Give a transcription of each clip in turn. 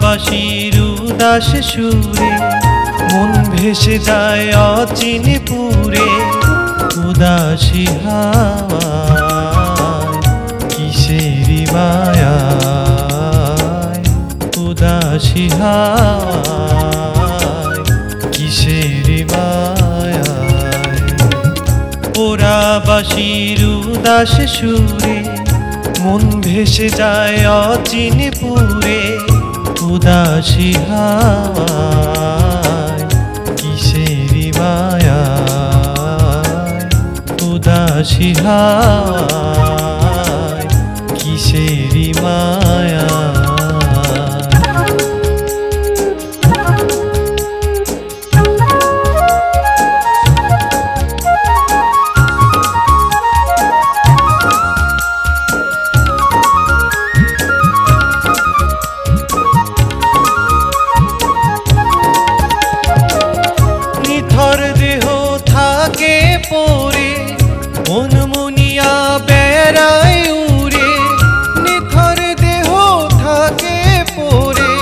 বাঁশির উদাস সুরে মন ভেসে যায় অচিন পুরে। উদাসী হাওয়ায় কিসেরি মায়ায়, উদাসী হাওয়ায় কিসেরি মায়ায়। ওরা বাঁশির উদাস সুরে মন ভেসে যায় অচিন পুরে। উদাসী হাওয়ায় কিসেরি মায়ায়, উদাসী হাওয়ায় কিসেরি মায়ায়। দেহ থাকে পরে মন মুনিয়া বেড়ায় উড়ে। নিথর দেহ থাকে পরে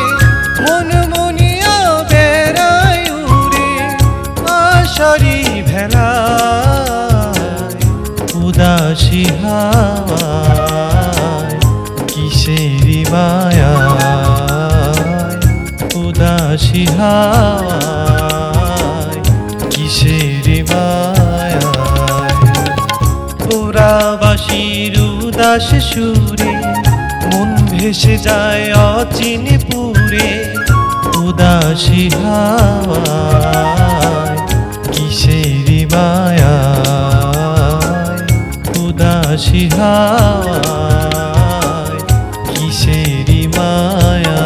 মন মুনিয়া বেড়ায় উড়ে। আশারি ভেলায় উদাসী হাওয়ায় কিসেরি মায়ায়, উদাসী হাওয়ায় কিসেরি মায়ায়। ওরা বাঁশির উদাস সুরে মন ভেসে যায় অচিন পুরে। উদাসী হাওয়ায় কিসেরি মায়ায়, উদাসী হাওয়ায় কিসেরি মায়ায়।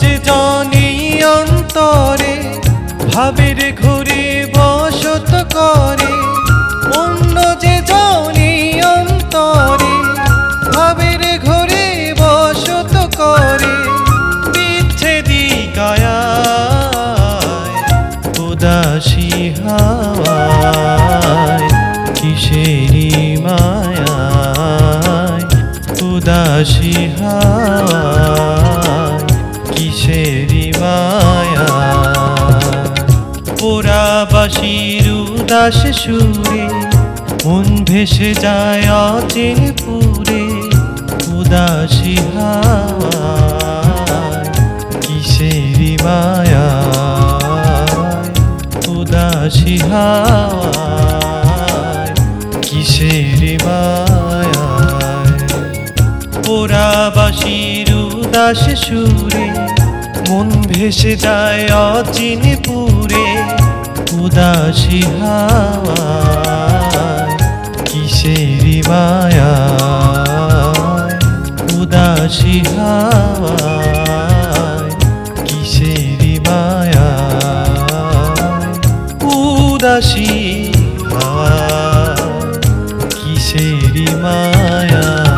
যে জানি অন্তরে ভাবের ঘুরে বসত করে। অন্য যে জানি অন্তরে ভাবের ঘুরে বসত করে। বিচ্ছেদি কায়ায় উদাসী হাওয়ায় কিসেরি মায়ায়, উদাসী হাওয়ায় কিসেরি মায়ায়। ওরা বাঁশির উদাস সুরে মন ভেসে যায় অচিন পুরে। উদাসী হাওয়ায় কিসেরি মায়ায়, উদাসী হাওয়ায় কিসেরি মায়ায়। ওরা বাঁশির উদাস সুরে মন ভেসে যায় অচিন পুরে। উদাসী হাওয়ায় কিসেরি মায়ায়, উদাসী হাওয়ায় কিসেরি মায়ায়, উদাসী হাওয়ায় কিসেরি মায়ায়।